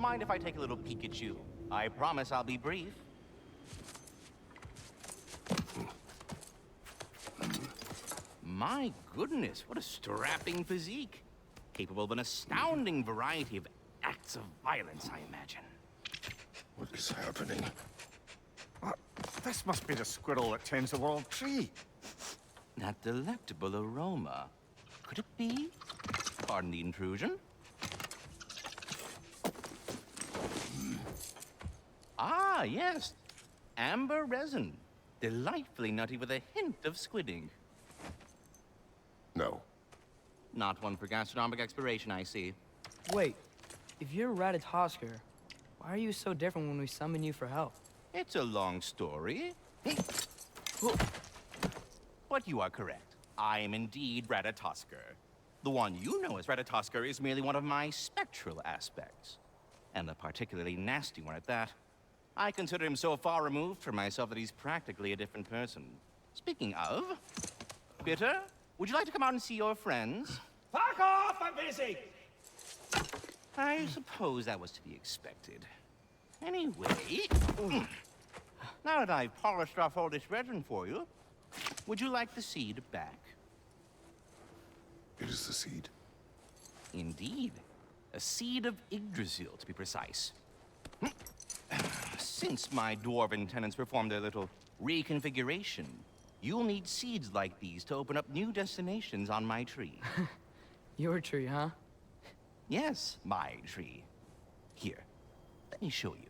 mind if I take a little peek at you? I promise I'll be brief. My goodness, what a strapping physique. Capable of an astounding variety of acts of violence, I imagine. What is happening? This must be the squirrel that tends the world tree. That delectable aroma. Could it be? Pardon the intrusion. Ah, yes. Amber resin. Delightfully nutty with a hint of squidding. No. Not one for gastronomic exploration, I see. Wait, if you're Ratatosker, why are you so different when we summon you for help? It's a long story. But you are correct. I am indeed Ratatosker. The one you know as Ratatosker is merely one of my spectral aspects. And a particularly nasty one at that. I consider him so far removed from myself that he's practically a different person. Speaking of, Bitter, would you like to come out and see your friends? Fuck off! I'm busy! I suppose that was to be expected. Anyway, now that I've polished off all this resin for you, would you like the seed back? It is the seed. Indeed. A seed of Yggdrasil, to be precise. Since my dwarven tenants performed their little reconfiguration, you'll need seeds like these to open up new destinations on my tree. Your tree, huh? Yes, my tree. Here, let me show you.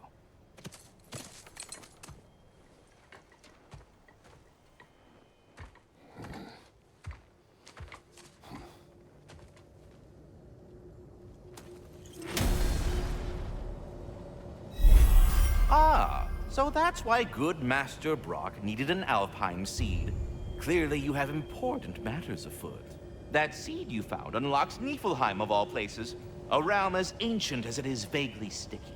Ah, so that's why good Master Brock needed an Alpine seed. Clearly you have important matters afoot. That seed you found unlocks Niflheim of all places, a realm as ancient as it is vaguely sticky.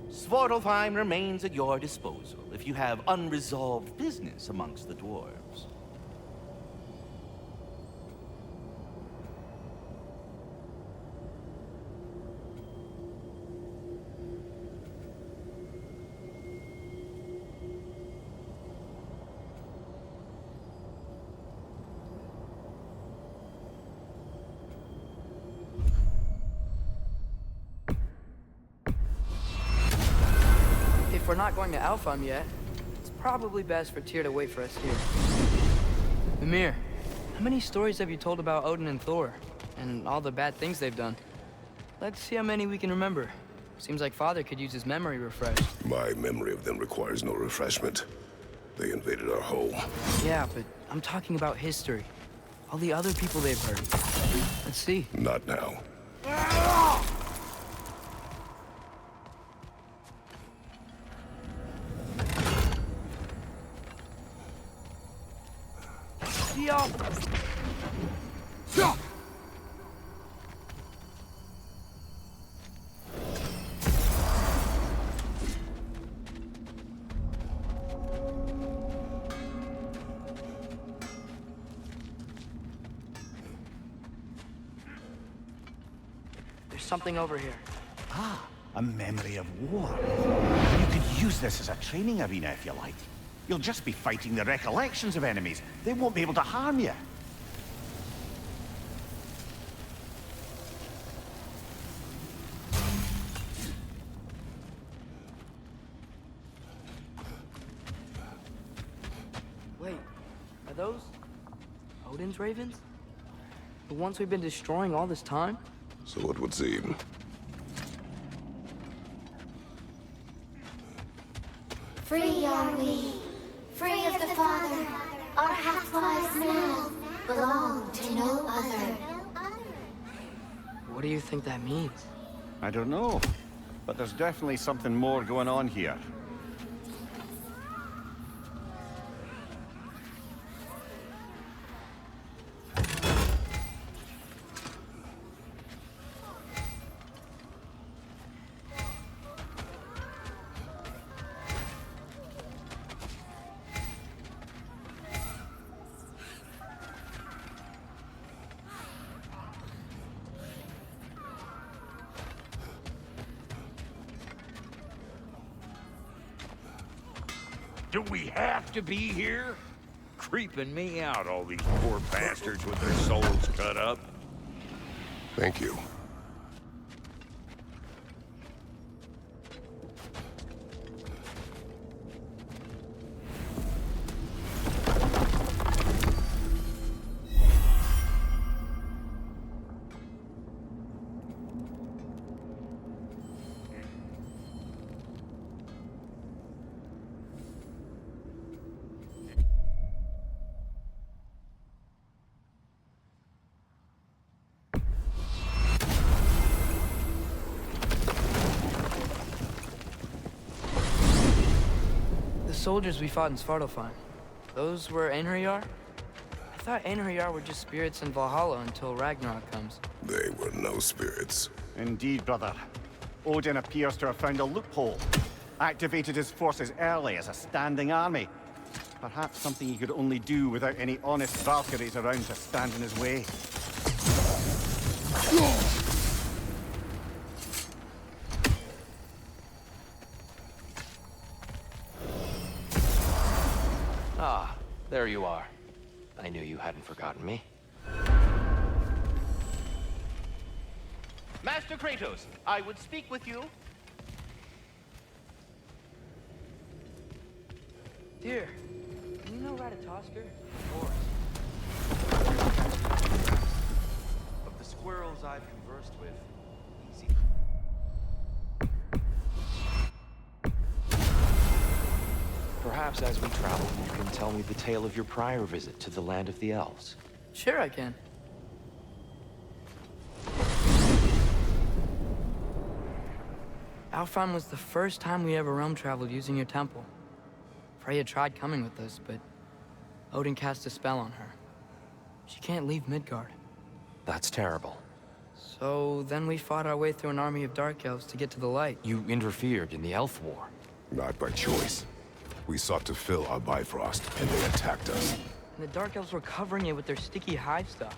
Svartalfheim remains at your disposal if you have unresolved business amongst the dwarves. If we're not going to Alfheim yet, it's probably best for Tyr to wait for us here. Mimir, how many stories have you told about Odin and Thor? And all the bad things they've done? Let's see how many we can remember. Seems like Father could use his memory refreshed. My memory of them requires no refreshment. They invaded our home. Yeah, but I'm talking about history. All the other people they've hurt. Let's see. Not now. There's something over here. Ah, a memory of war. You could use this as a training arena if you like. You'll just be fighting the recollections of enemies. They won't be able to harm you. Wait, are those Odin's ravens? The ones we've been destroying all this time? So it would seem. Free are we, free of the Father. Our half-lives now belong to no other. What do you think that means? I don't know, but there's definitely something more going on here. Do we have to be here? Creeping me out, all these poor bastards with their souls cut up. Thank you. The soldiers we fought in Svartalfheim, those were Einherjar? I thought Einherjar were just spirits in Valhalla until Ragnarok comes. They were no spirits. Indeed, brother. Odin appears to have found a loophole. Activated his forces early as a standing army. Perhaps something he could only do without any honest Valkyries around to stand in his way. Ah, there you are. I knew you hadn't forgotten me. Master Kratos, I would speak with you. Dear, do you know Ratatoskr? Of the squirrels I've conversed with, easy. Perhaps as we travel, you can tell me the tale of your prior visit to the land of the elves. Sure I can. Alfheim was the first time we ever realm traveled using your temple. Freya tried coming with us, but Odin cast a spell on her. She can't leave Midgard. That's terrible. So then we fought our way through an army of dark elves to get to the light. You interfered in the elf war. Not by choice. We sought to fill our Bifrost, and they attacked us. And the dark elves were covering it with their sticky hive stuff.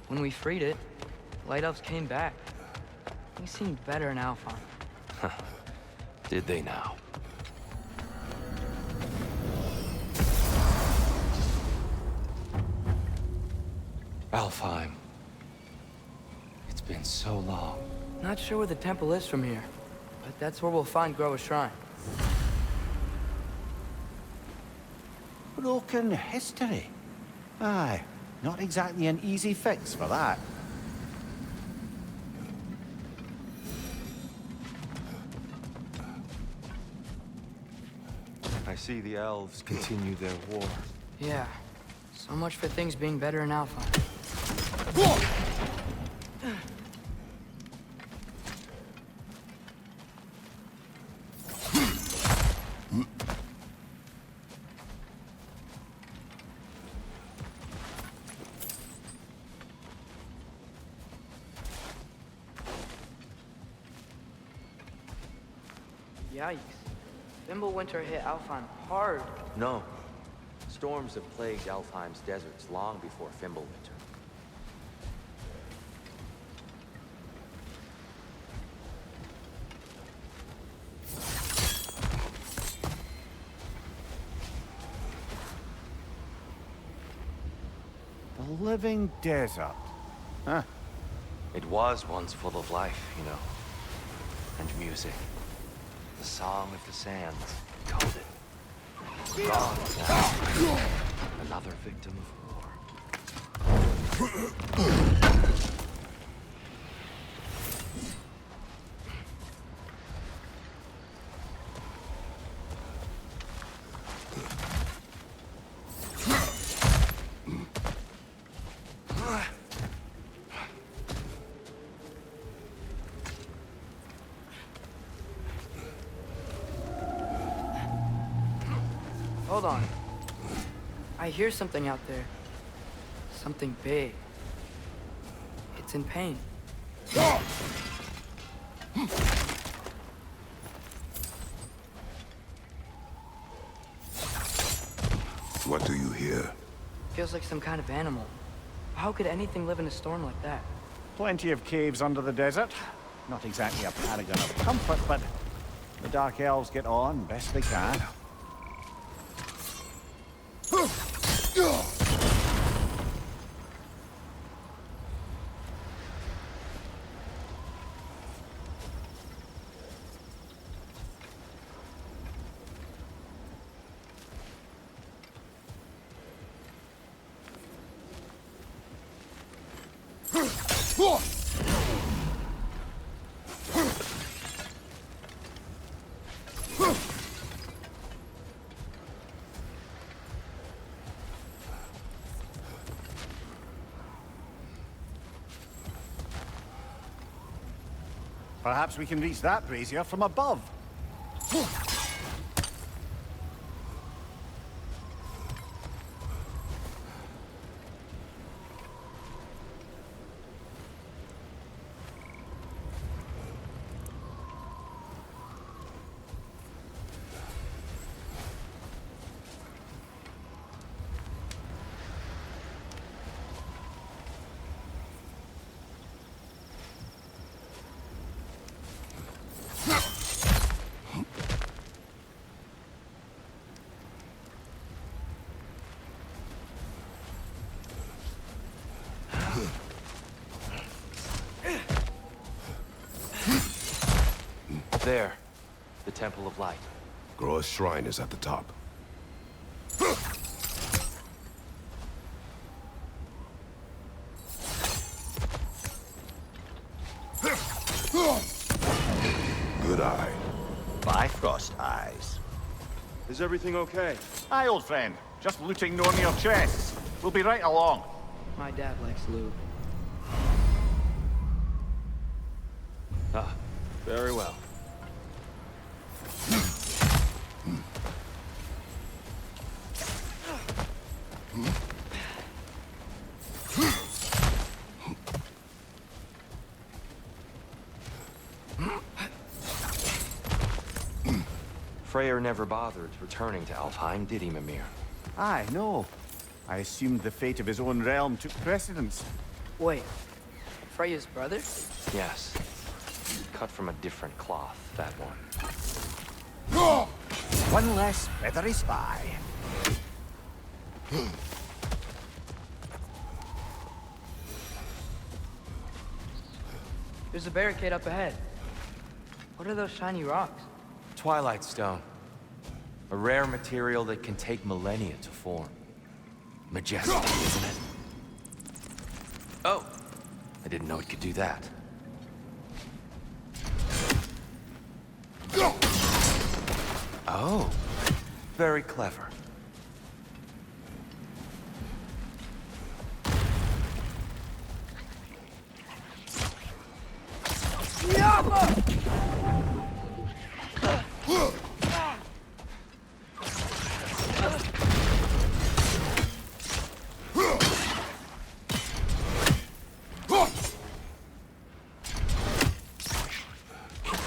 When we freed it, the light elves came back. We seemed better in Alfheim. Did they now? Alfheim. It's been so long. Not sure where the temple is from here, but that's where we'll find Groa's shrine. Broken history. Aye, not exactly an easy fix for that. I see the elves continue their war. Yeah, so much for things being better in Alfheim. Yikes. Fimbulwinter hit Alfheim hard. No. Storms have plagued Alfheim's deserts long before Fimbulwinter. The living desert. Huh. It was once full of life, you know. And music. The song of the sands, we called it. Gone now. Another victim of war. Hold on. I hear something out there. Something big. It's in pain. What do you hear? Feels like some kind of animal. How could anything live in a storm like that? Plenty of caves under the desert. Not exactly a paragon of comfort, but the Dark Elves get on best they can. Perhaps we can reach that brazier from above. There, the Temple of Light. Groa's shrine is at the top. Good eye. Bifrost eyes. Is everything okay? Aye, old friend. Just looting Nornir chests. We'll be right along. My dad likes loot. Ah, very well. Freyr never bothered returning to Alfheim, did he, Mimir? Aye, no. I assumed the fate of his own realm took precedence. Wait, Freya's brother? Yes. Cut from a different cloth, that one. One less feathery spy. There's a barricade up ahead. What are those shiny rocks? Twilight Stone. A rare material that can take millennia to form. Majestic, isn't it? Oh! I didn't know it could do that. Oh! Very clever.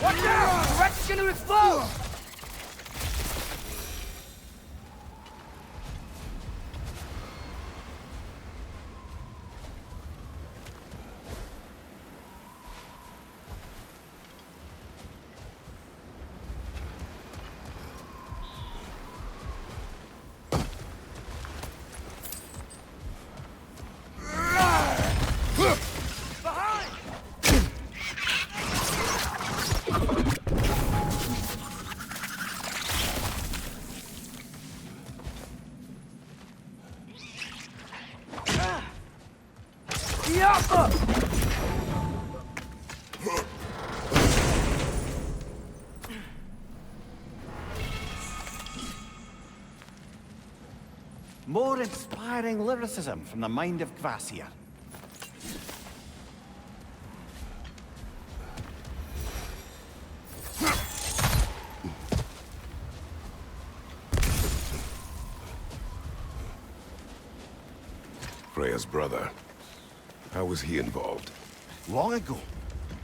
Watch out! The wreck's gonna explode! More inspiring lyricism from the mind of Kvasir. Freya's brother. How was he involved? Long ago,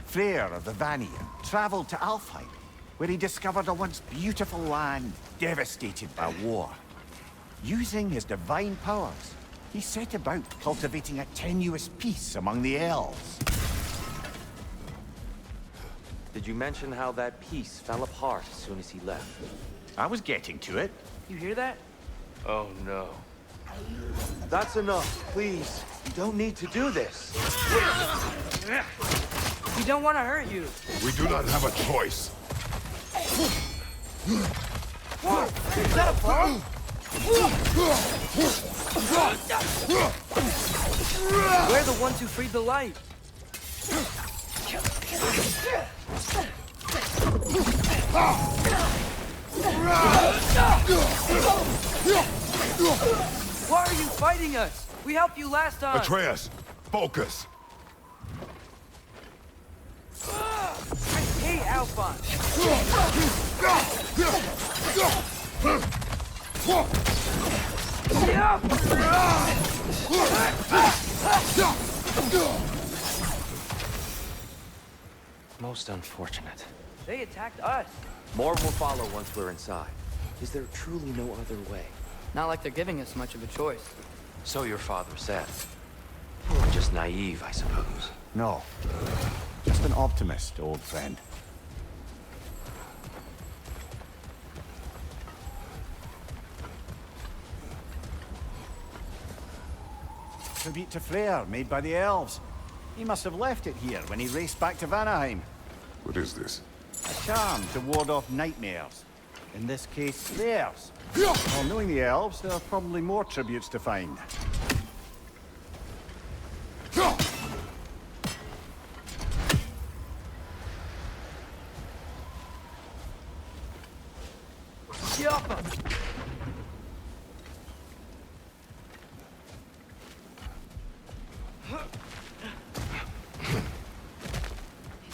Freyr of the Vanir traveled to Alfheim, where he discovered a once beautiful land devastated by war. Using his divine powers, he set about cultivating a tenuous peace among the elves. Did you mention how that piece fell apart as soon as he left? I was getting to it. You hear that? Oh no. That's enough, please. You don't need to do this. We don't want to hurt you. We do not have a choice. Whoa! Is that a bug? We're the ones who freed the light. Why are you fighting us? We helped you last time. Atreus, focus. I hate Alphon. Most unfortunate. They attacked us. More will follow once we're inside. Is there truly no other way? Not like they're giving us much of a choice. So your father said. Or just naive, I suppose. No. Just an optimist, old friend. Tribute to Freyr, made by the elves. He must have left it here when he raced back to Vanaheim. What is this? A charm to ward off nightmares. In this case, theirs. Well, knowing the elves, there are probably more tributes to find.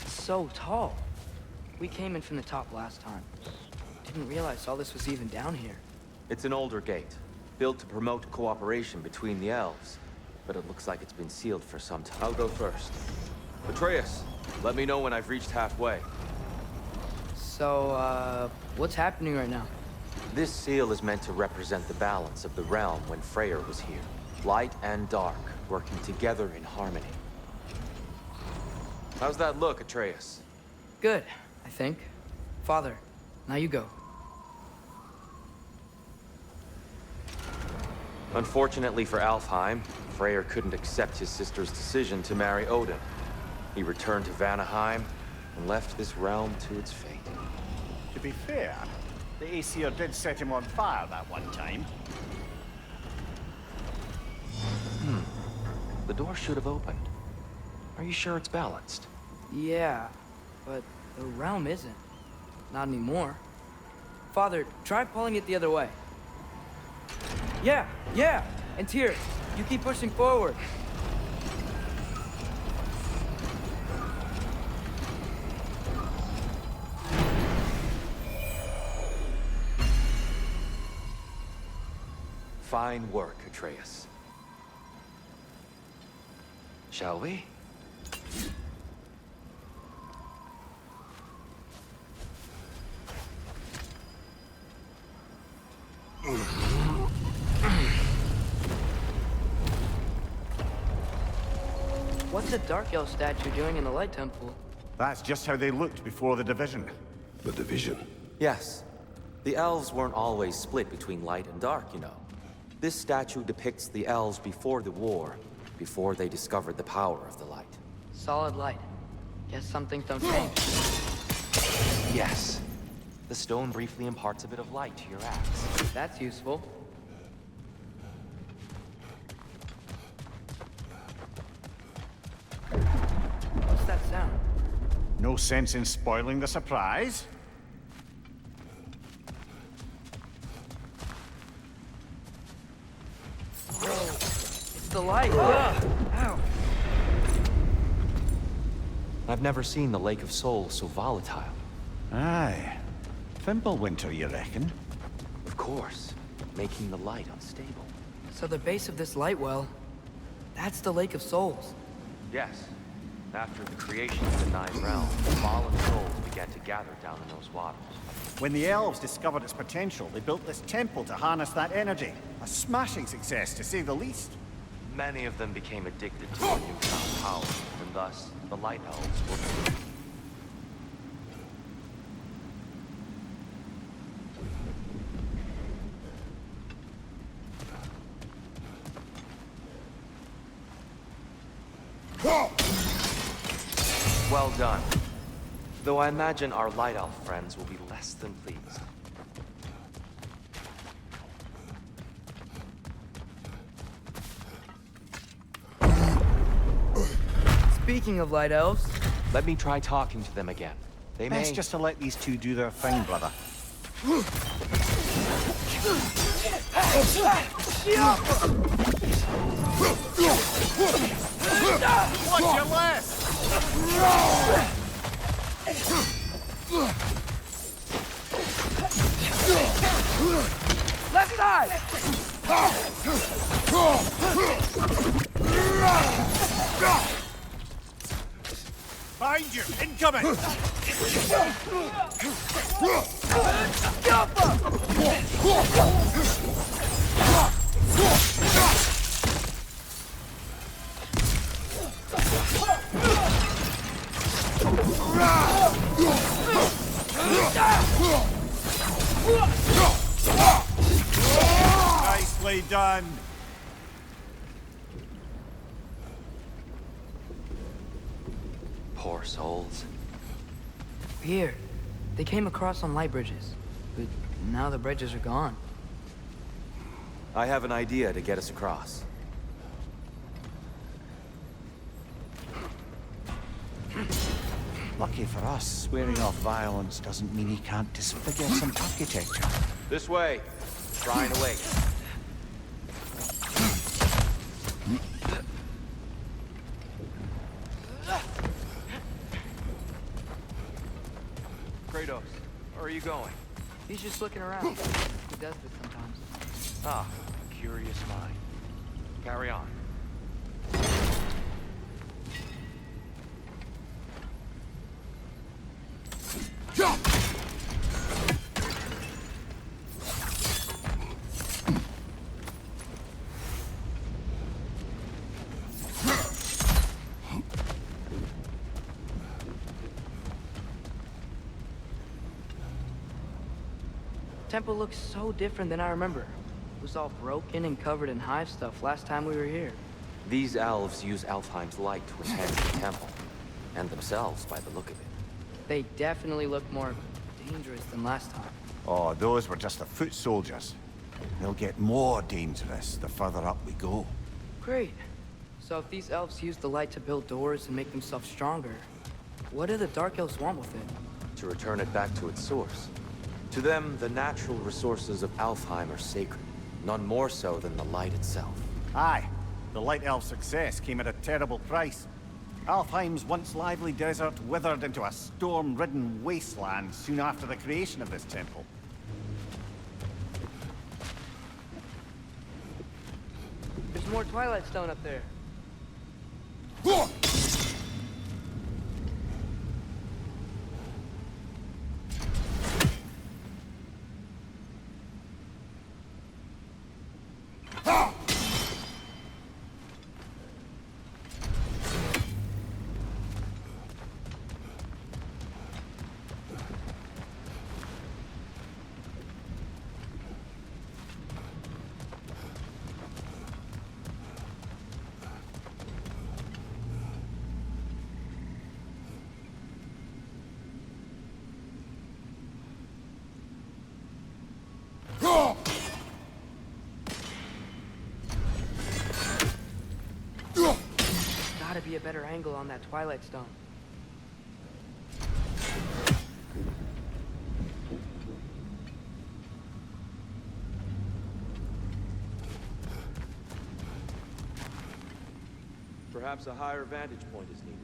It's so tall. We came in from the top last time. Didn't realize all this was even down here. It's an older gate, built to promote cooperation between the elves. But it looks like it's been sealed for some time. I'll go first. Atreus, let me know when I've reached halfway. So, what's happening right now? This seal is meant to represent the balance of the realm when Freyr was here. Light and dark, working together in harmony. How's that look, Atreus? Good, I think. Father, now you go. Unfortunately for Alfheim, Freyr couldn't accept his sister's decision to marry Odin. He returned to Vanaheim and left this realm to its fate. To be fair, the Aesir did set him on fire that one time. The door should have opened. Are you sure it's balanced? Yeah, but the realm isn't. Not anymore. Father, try pulling it the other way. Yeah! And Tyr, you keep pushing forward. Fine work, Atreus. Shall we? What's the Dark Elf statue doing in the Light Temple? That's just how they looked before the division. The division. Yes. The elves weren't always split between light and dark, you know. This statue depicts the elves before the war, before they discovered the power of the light. Solid light. Guess some things don't change. Yes. The stone briefly imparts a bit of light to your axe. That's useful. What's that sound? No sense in spoiling the surprise. It's the light. Ow. I've never seen the Lake of Souls so volatile. Aye. Fimbulwinter, you reckon? Of course, making the light unstable. So the base of this light well, that's the Lake of Souls. Yes. After the creation of the Nine Realms, fallen souls began to gather down in those waters. When the elves discovered its potential, they built this temple to harness that energy. A smashing success, to say the least. Many of them became addicted to their newfound power, and thus, the Light Elves were born. Well done. Though I imagine our Light Elf friends will be less than pleased. Speaking of light elves, Let me try talking to them again. They may... Best just to let these two do their thing, brother. Watch your left! left side! Behind you! Incoming! Nicely done. Poor souls. Here, they came across on light bridges, but now the bridges are gone. I have an idea to get us across. Lucky for us, swearing off violence doesn't mean he can't disfigure some architecture. This way. Shrine awaits. Kratos, where are you going? He's just looking around. He does this sometimes. Ah, a curious mind. Carry on. Temple looks so different than I remember. It was all broken and covered in hive stuff last time we were here. These elves use Alfheim's light to enhance the temple, and themselves by the look of it. They definitely look more dangerous than last time. Oh, those were just the foot soldiers. They'll get more dangerous the further up we go. Great. So if these elves use the light to build doors and make themselves stronger, what do the Dark Elves want with it? To return it back to its source. To them, the natural resources of Alfheim are sacred, none more so than the light itself. Aye, the Light Elf success came at a terrible price. Alfheim's once lively desert withered into a storm-ridden wasteland soon after the creation of this temple. There's more Twilight Stone up there. Gotta be a better angle on that Twilight Stone. Perhaps a higher vantage point is needed.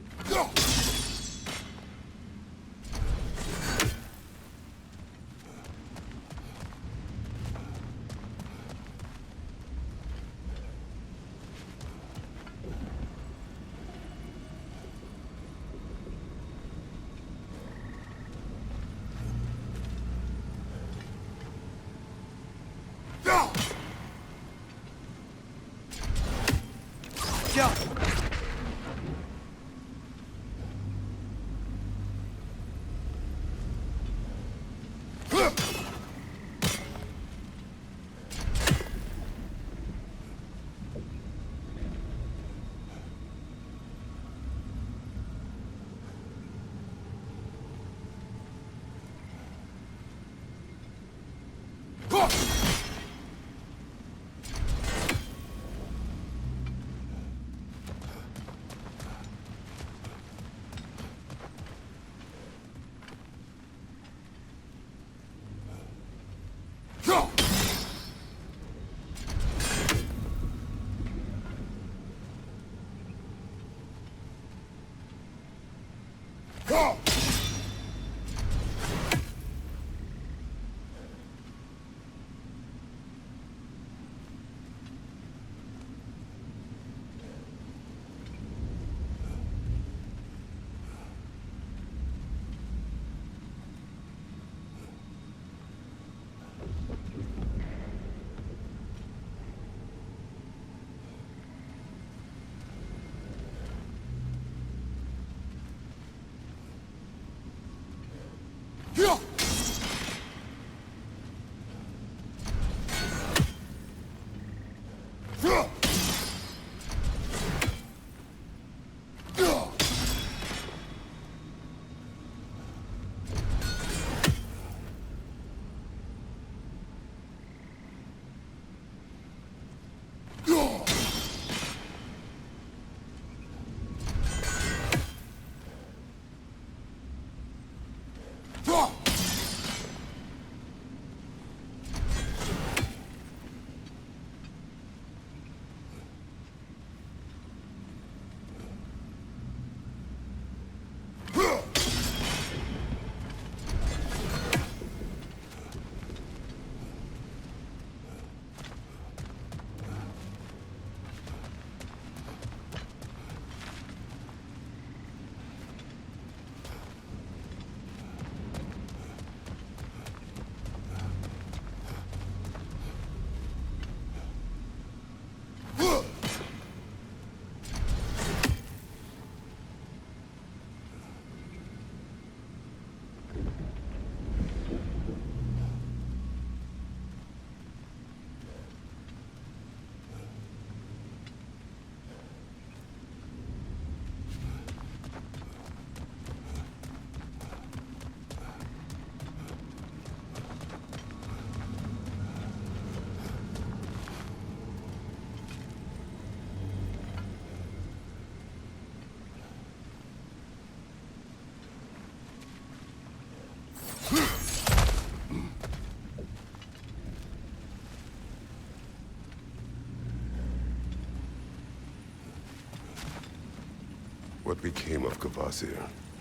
What became of Kvasir?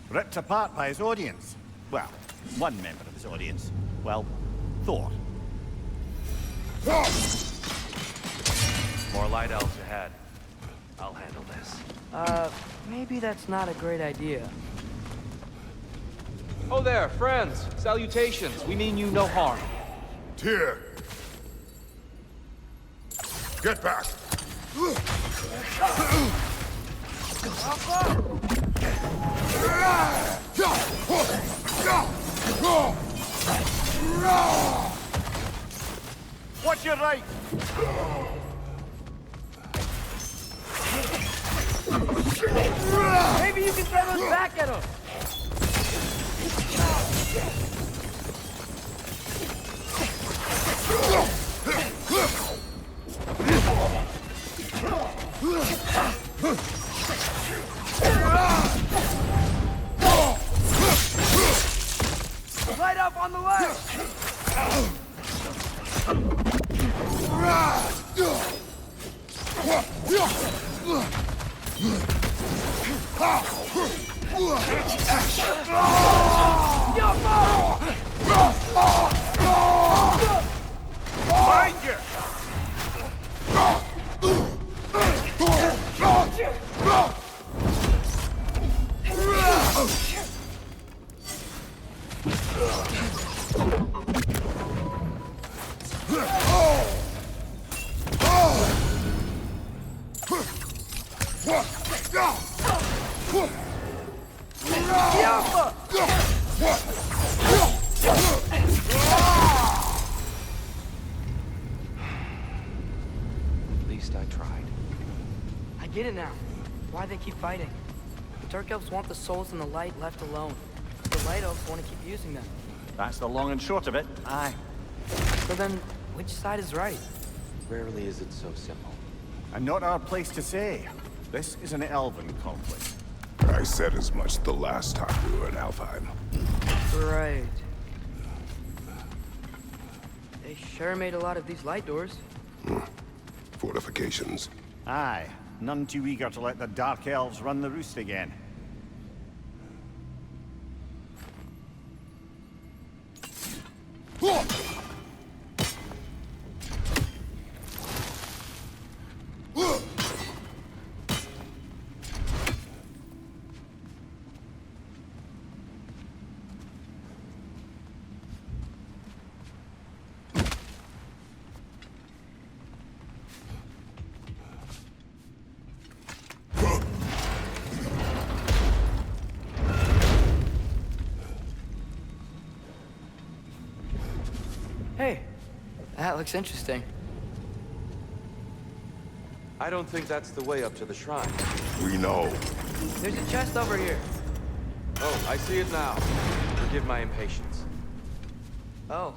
Ripped apart by his audience. Well, one member of his audience. Well, Thor. More light elves ahead. I'll handle this. Maybe that's not a great idea. Oh there, friends. Salutations. We mean you no harm. Tyr! Get back! Watch your right! Maybe you can throw those back at him! Light up on the left! Mind you! At least I tried. I get it now. Why they keep fighting. The Dark Elves want the souls in the light left alone. The Light Elves want to keep using them. That's the long and short of it. Aye. So then, which side is right? Rarely is it so simple. And not our place to say. This is an elven conflict. I said as much the last time we were in Alfheim. Right. They sure made a lot of these light doors. Fortifications. Aye, none too eager to let the Dark Elves run the roost again. Hey, that looks interesting. I don't think that's the way up to the shrine. We know. There's a chest over here. Oh, I see it now. Forgive my impatience. Oh,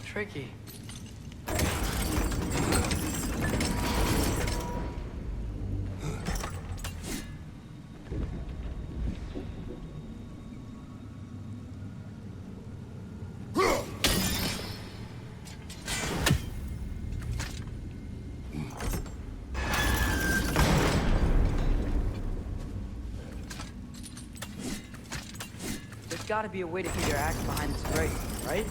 tricky. There's gotta be a way to get your axe behind this grate, right?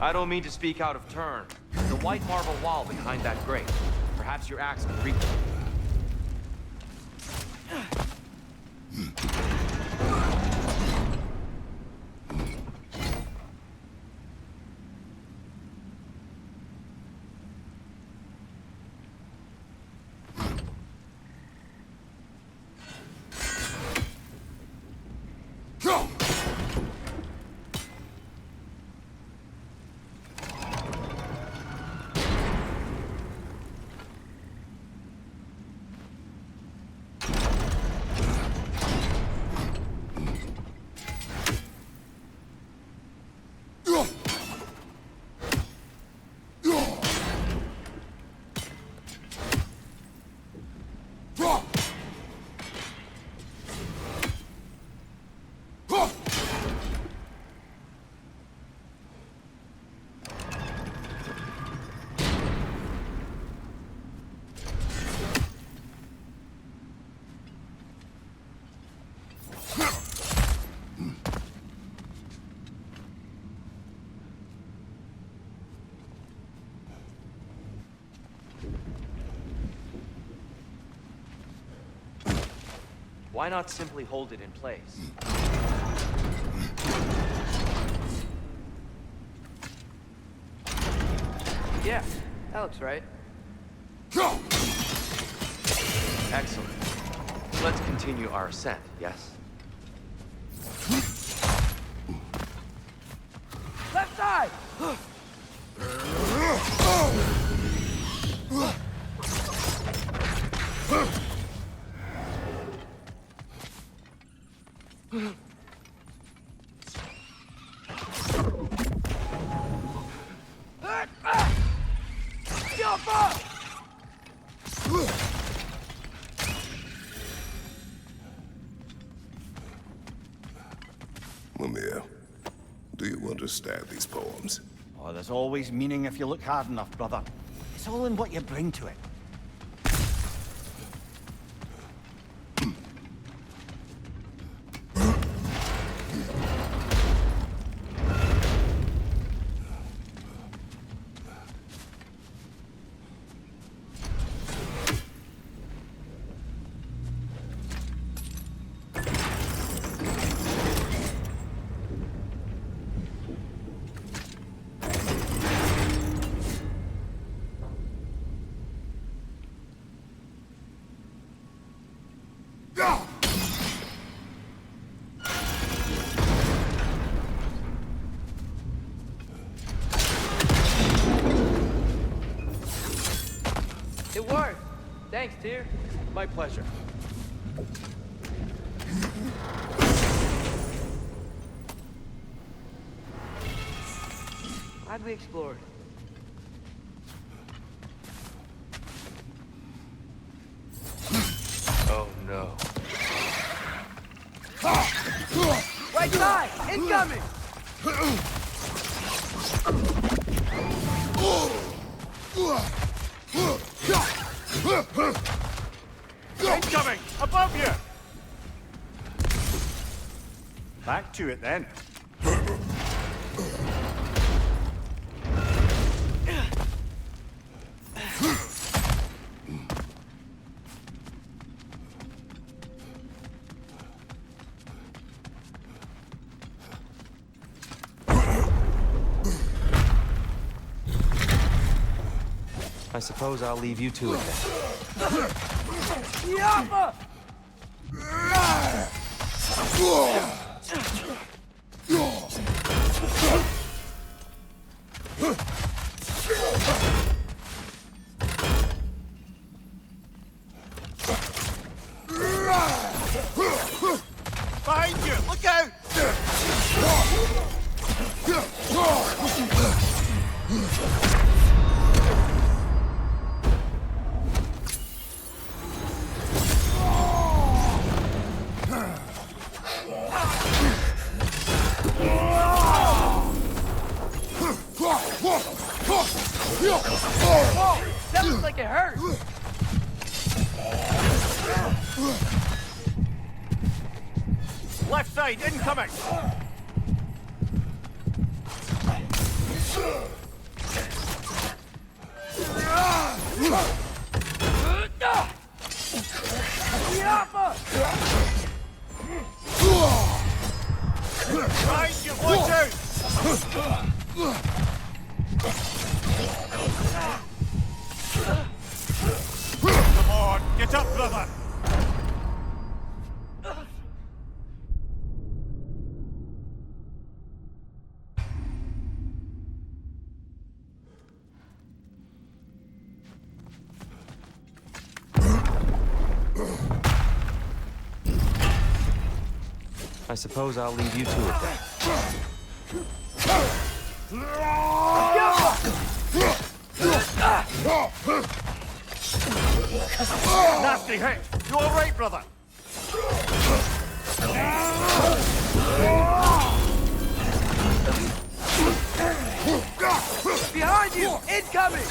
I don't mean to speak out of turn. The white marble wall behind that grate. Perhaps your axe can reach it. Why not simply hold it in place? Yeah, that looks right. Excellent. Let's continue our ascent, yes? Left side! Mimir, do you understand these poems? Oh, there's always meaning if you look hard enough, brother. It's all in what you bring to it. It worked! Thanks, Tyr. My pleasure. Glad we explored. Right side! Incoming! Incoming! Above you! Back to it then. I suppose I'll leave you to it then. Yappa! Behind you! Look out! Whoa! That looks like it hurt! Left side, incoming! Yappa! Behind you, watch out! Come on, get up, brother! I suppose I'll leave you to it then. Nasty hit! You alright, brother? Behind you! Incoming!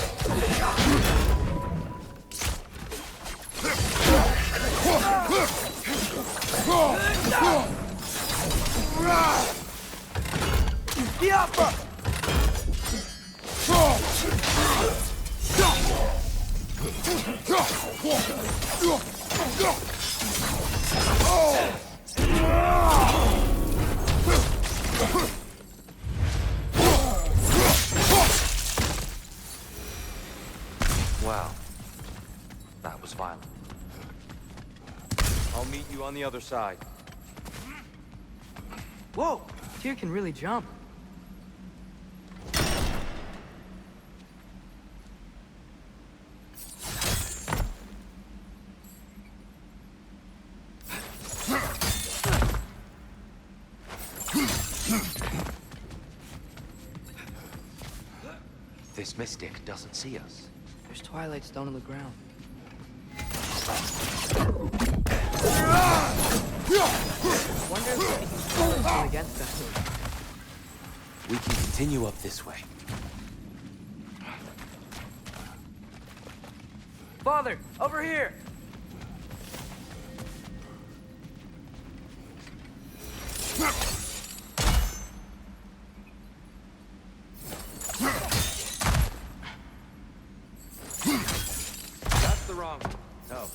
Yappa! Wow. That was violent. I'll meet you on the other side. Whoa! Tyr can really jump. This mystic doesn't see us. There's twilight stone on the ground. Wonder if we can use it against us. We can continue up this way. Father, over here! That's the wrong one. No.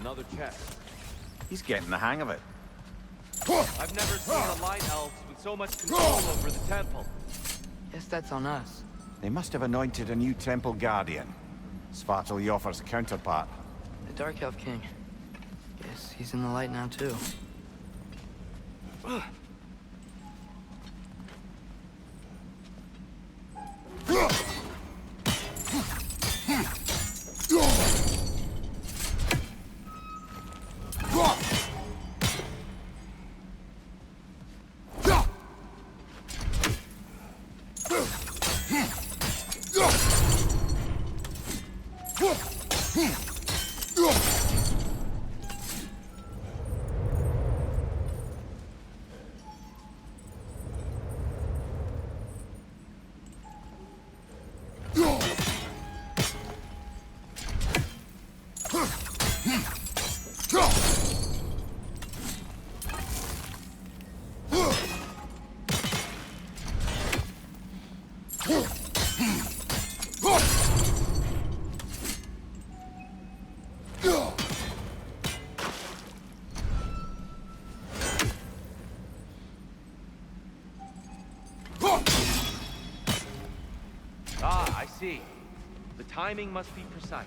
Another chest. He's getting the hang of it. I've never seen a light elf with so much control over the temple. Guess that's on us. They must have anointed a new temple guardian. Svartalfjord's counterpart. The Dark Elf King. Guess he's in the light now, too. see. The timing must be precise.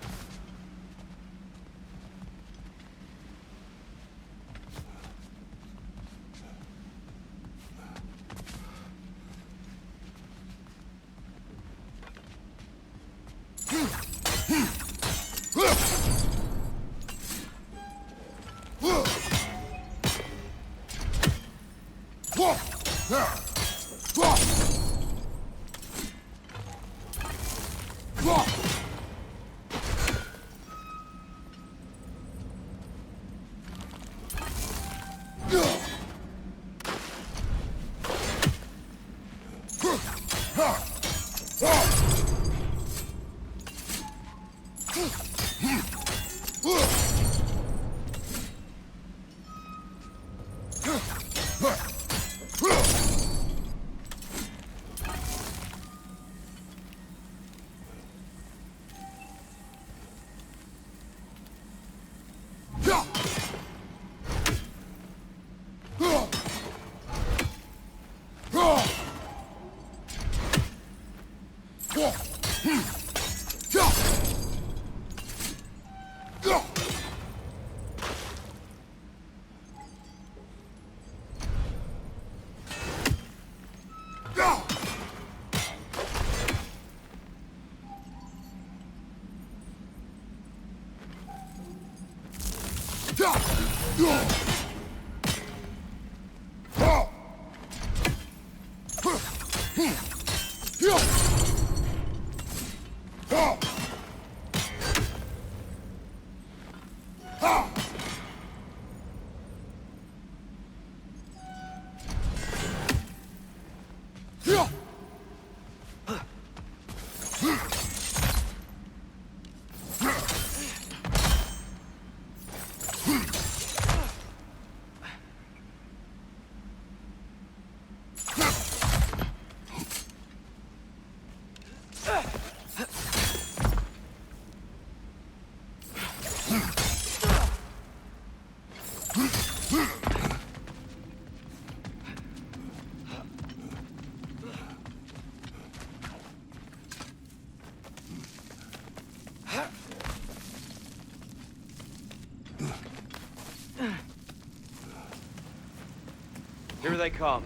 Here they come.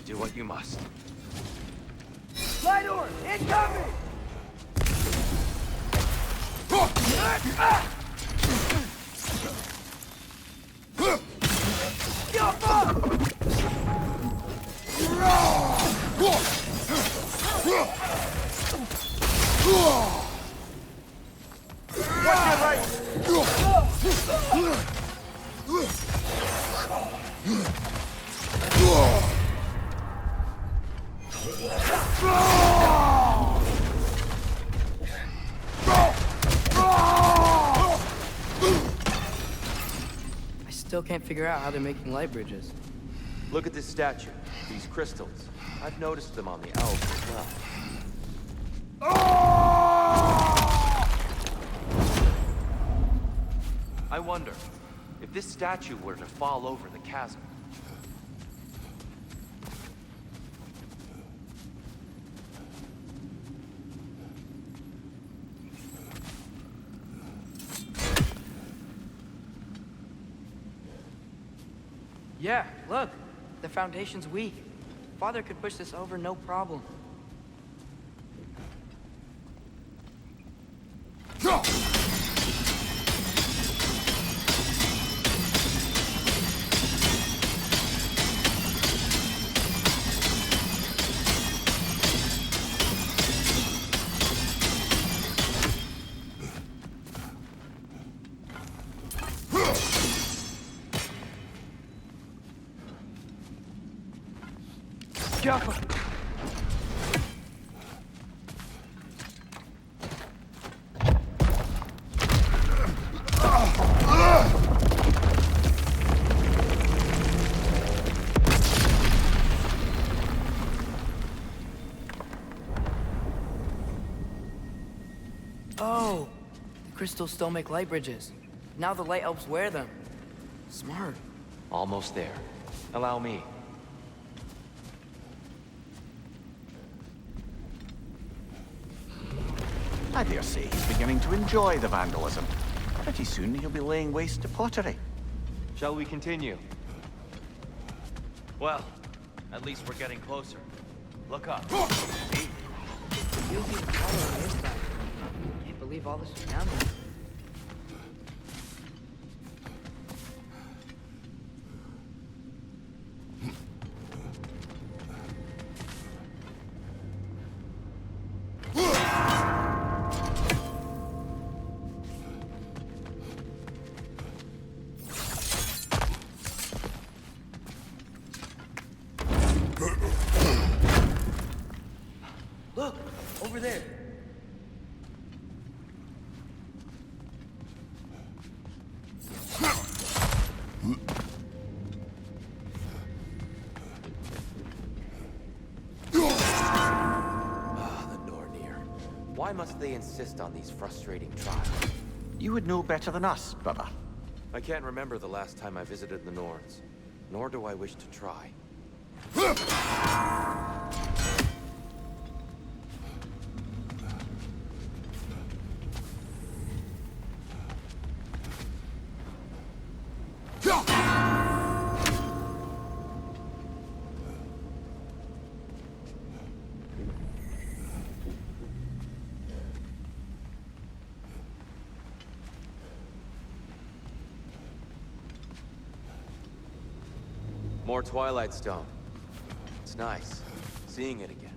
Do what you must. Light orb, incoming! Still can't figure out how they're making light bridges. Look at this statue, these crystals. I've noticed them on the elves as well. I wonder, if this statue were to fall over the chasm, Yeah, look. The foundation's weak. Father could push this over no problem. Careful. Oh, the crystals still make light bridges. Now the light elves wear them. Smart. Almost there. Allow me. I dare say he's beginning to enjoy the vandalism. Pretty soon he'll be laying waste to pottery. Shall we continue? Well, at least we're getting closer. Look up. See? You'll be the color on this side. Can't believe all this is down there. Look! Over there! The Nornir. Why must they insist on these frustrating trials? You would know better than us, brother. I can't remember the last time I visited the Norns, nor do I wish to try. More Twilight Stone. It's nice, seeing it again.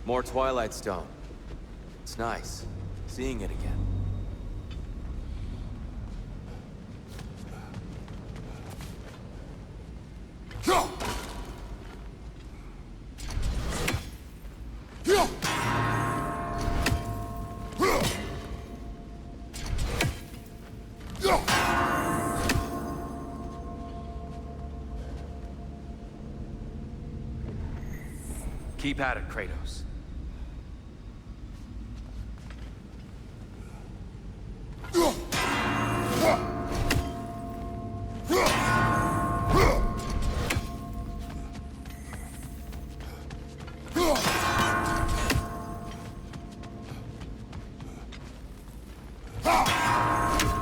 More Twilight Stone. It's nice, seeing it again. Keep at it, Kratos.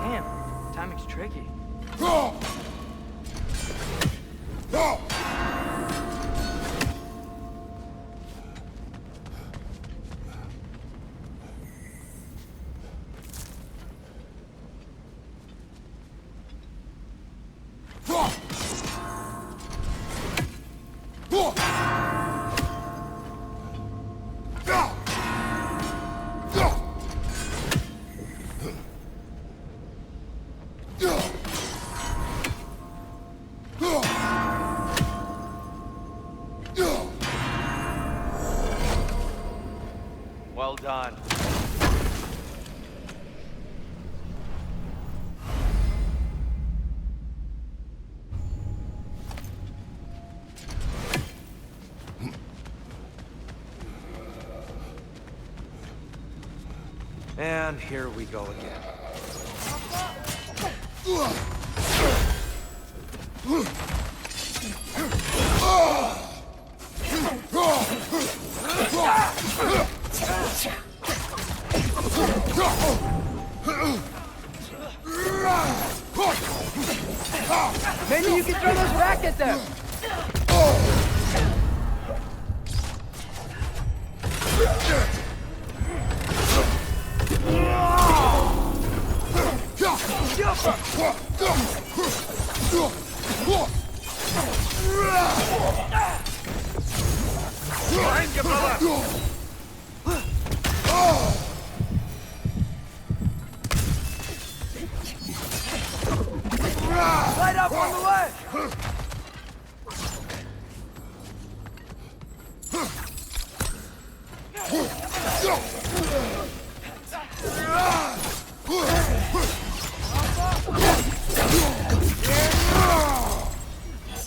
Damn, timing's tricky. Well done. And here we go again. you can throw those back at them! Behind you, brother! Light up on the way!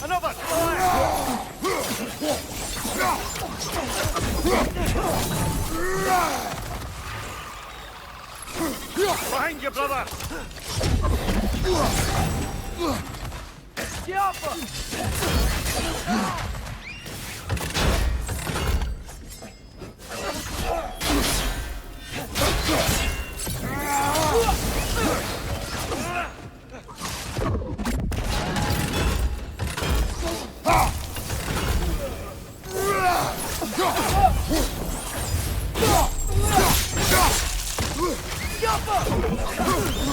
Another fire! Behind you, brother! Get off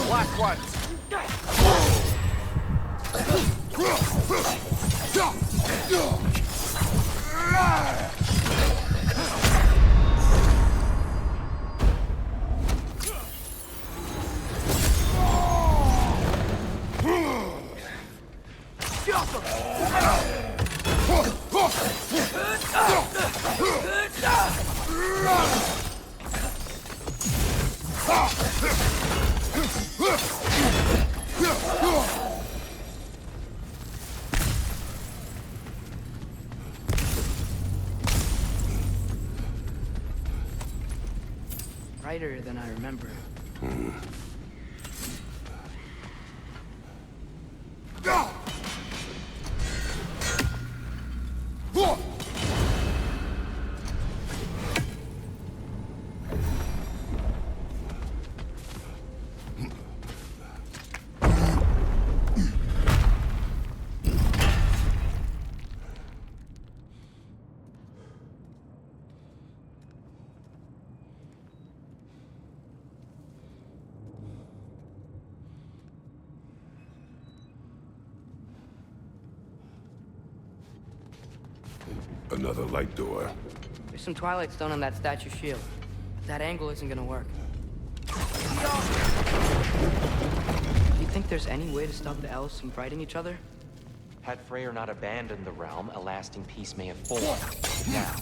Black one! Brighter than I remember. Another light door. There's some Twilight Stone on that statue shield. That angle isn't gonna work. Do you think there's any way to stop the elves from fighting each other? Had Freyr not abandoned the realm, a lasting peace may have formed. Now,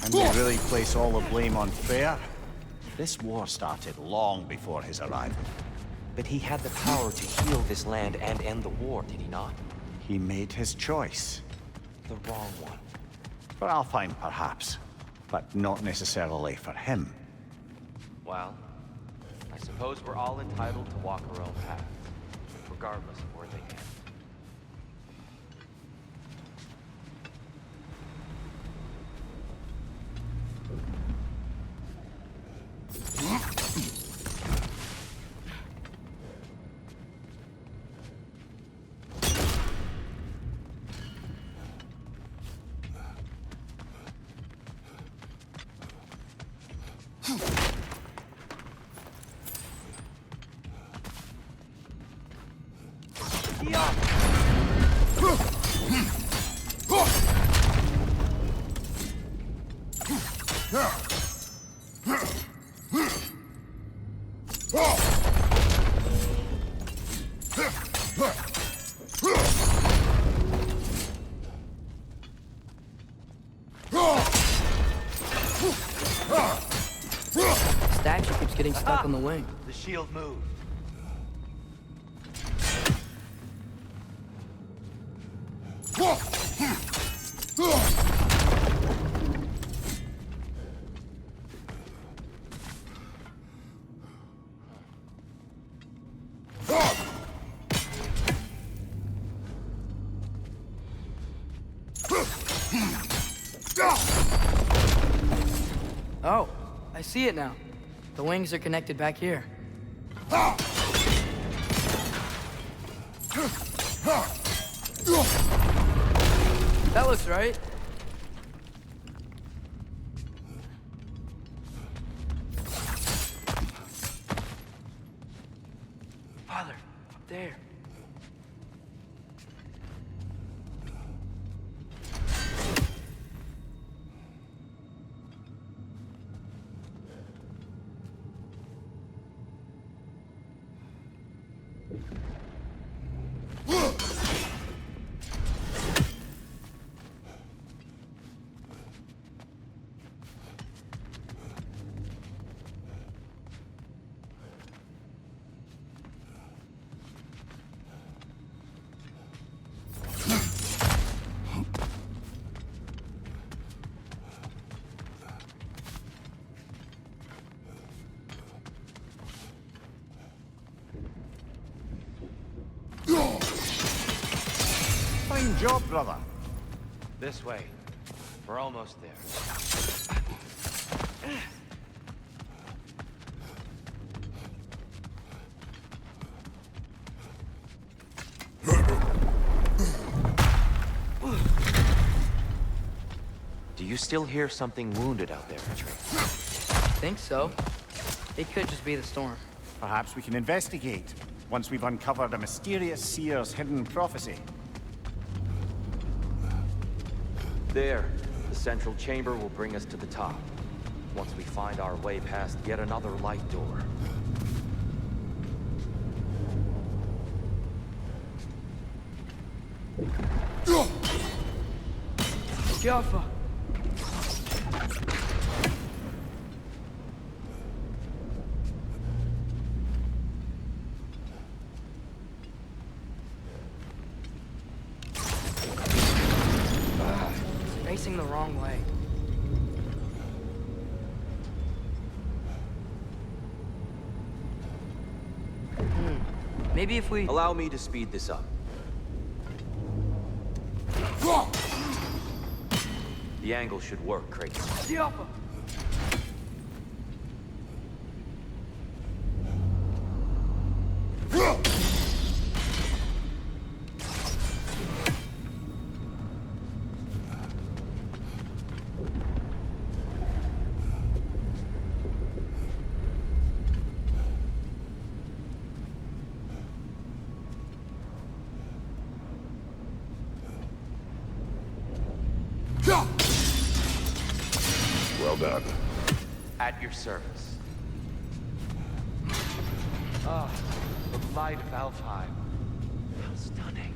And they really place all the blame on Freyr? This war started long before his arrival. but he had the power to heal this land and end the war, did he not? He made his choice. The wrong one. For Alfheim, perhaps, but not necessarily for him. Well, I suppose we're all entitled to walk our own path, regardless of where they end. The statue keeps getting stuck on the wing. The shield moved. Oh, I see it now. The wings are connected back here. That looks right. Father, up there. Fine job, brother. This way. We're almost there. Do you still hear something wounded out there, Atreus? Think so. It could just be the storm. Perhaps we can investigate, once we've uncovered a mysterious seer's hidden prophecy. There. The central chamber will bring us to the top. Once we find our way past yet another light door. Jaffa! Facing the wrong way. Maybe if we... Allow me to speed this up. The angle should work, Kratos. Jaffa! Well done. At your service. Ah, the light of Alfheim. How stunning.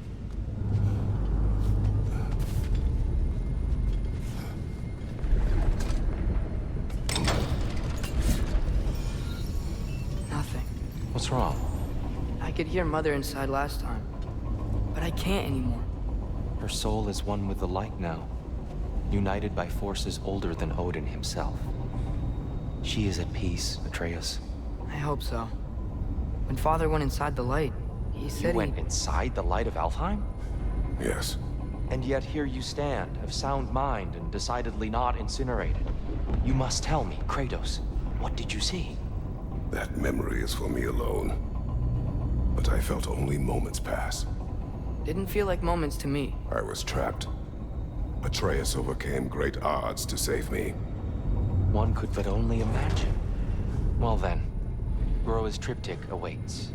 Nothing. What's wrong? I could hear Mother inside last time, but I can't anymore. Her soul is one with the light now, united by forces older than Odin himself. She is at peace, Atreus. I hope so. When Father went inside the light, he said You went inside the light of Alfheim? Yes. And yet here you stand, of sound mind and decidedly not incinerated. You must tell me, Kratos, what did you see? That memory is for me alone. But I felt only moments pass. Didn't feel like moments to me. I was trapped. Atreus overcame great odds to save me. One could but only imagine. Well then, Groa's triptych awaits.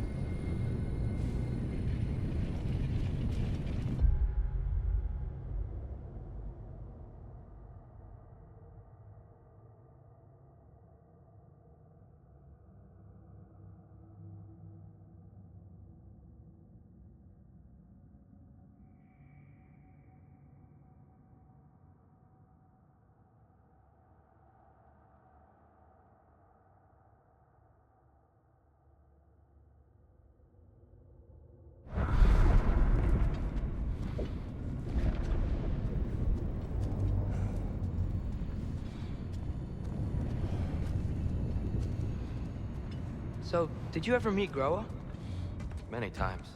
So, did you ever meet Groa? Many times.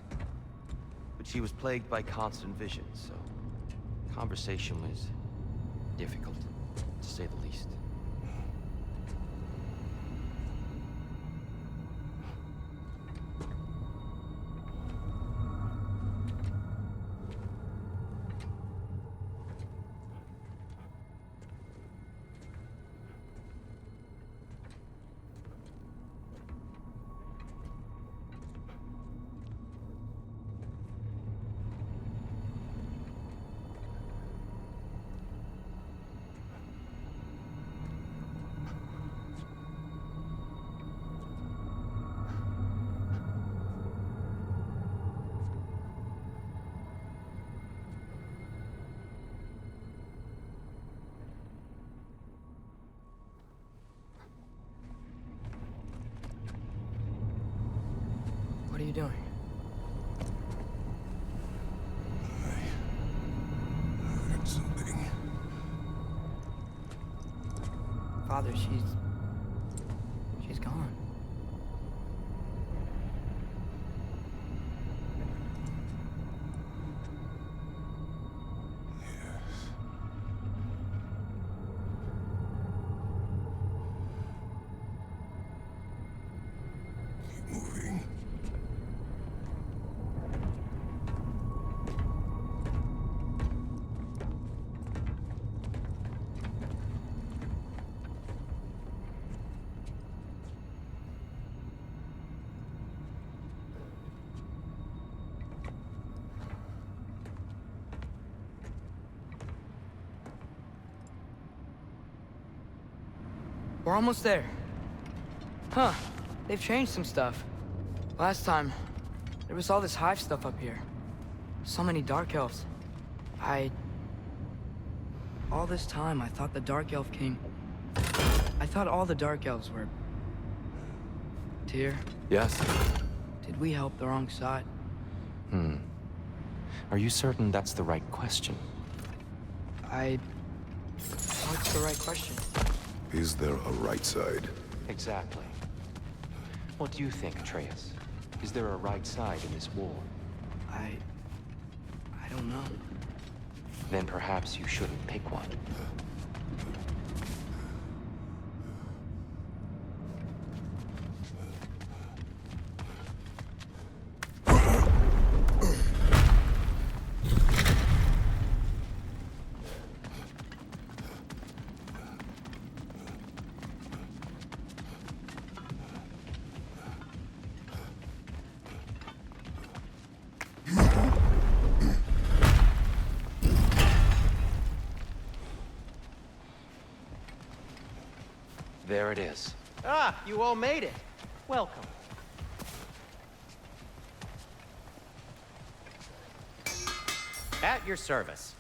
But she was plagued by constant visions, so conversation was difficult, to say the least. doing? I heard something. Father, she's gone. Keep moving. We're almost there. Huh. They've changed some stuff. Last time, there was all this hive stuff up here. So many dark elves. All this time, I thought the dark elf king... I thought all the dark elves were... Tyr, Yes? did we help the wrong side? Are you certain that's the right question? What's the right question? Is there a right side? Exactly. What do you think, Atreus? Is there a right side in this war? I don't know. Then perhaps you shouldn't pick one. There it is. Ah, you all made it. Welcome. At your service.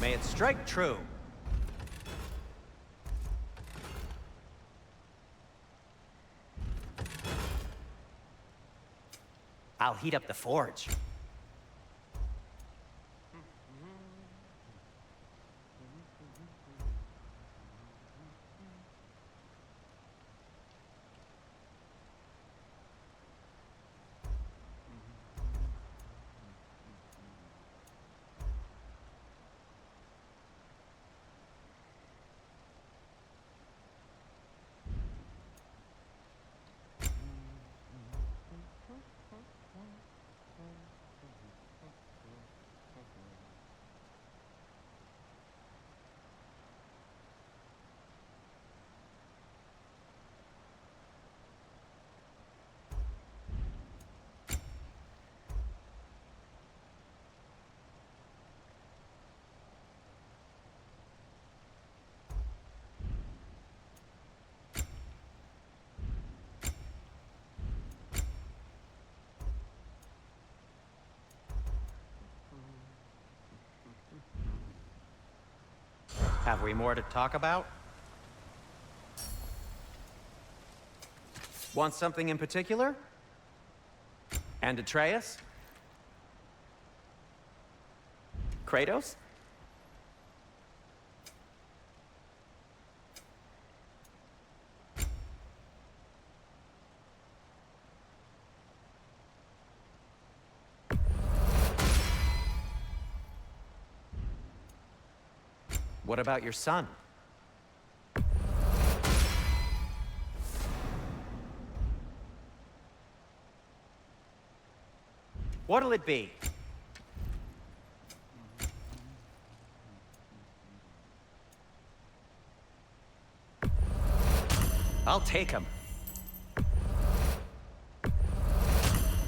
May it strike true. I'll heat up the forge. Have we more to talk about? Want something in particular? And Atreus? Kratos? What about your son? What'll it be? I'll take them.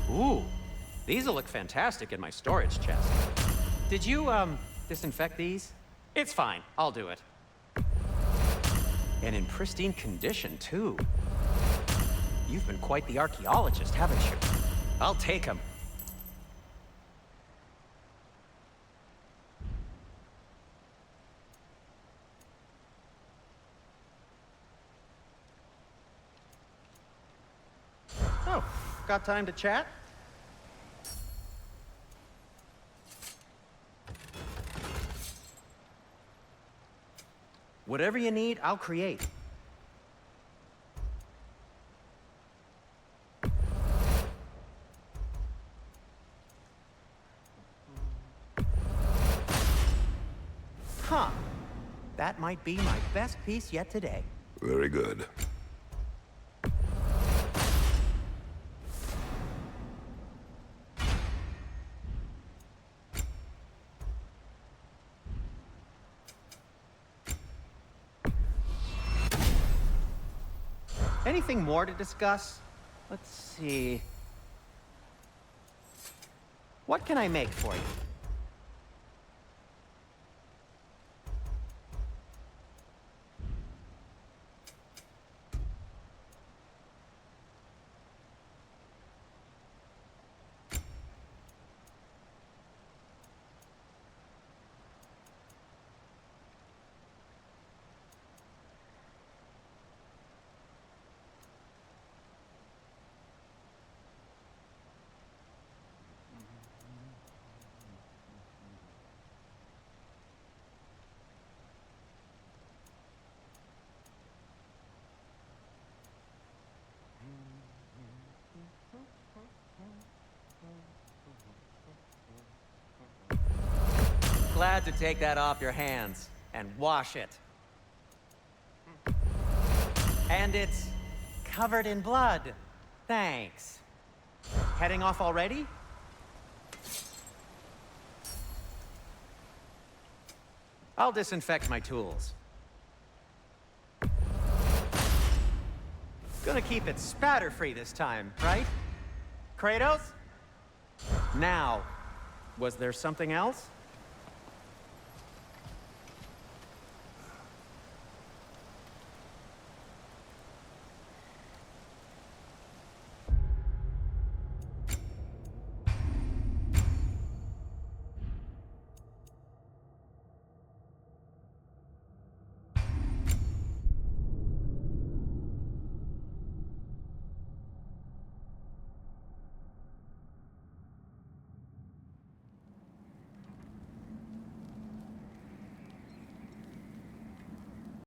Ooh, these'll look fantastic in my storage chest. Did you, disinfect these? It's fine, I'll do it. And in pristine condition, too. You've been quite the archaeologist, haven't you? I'll take them. Oh, got time to chat? Whatever you need, I'll create. Huh. That might be my best piece yet today. Very good. Anything more to discuss? Let's see. What can I make for you? Glad to take that off your hands and wash it. And it's covered in blood. Thanks. Heading off already? I'll disinfect my tools. Gonna keep it spatter-free this time, right? Kratos? Now, was there something else?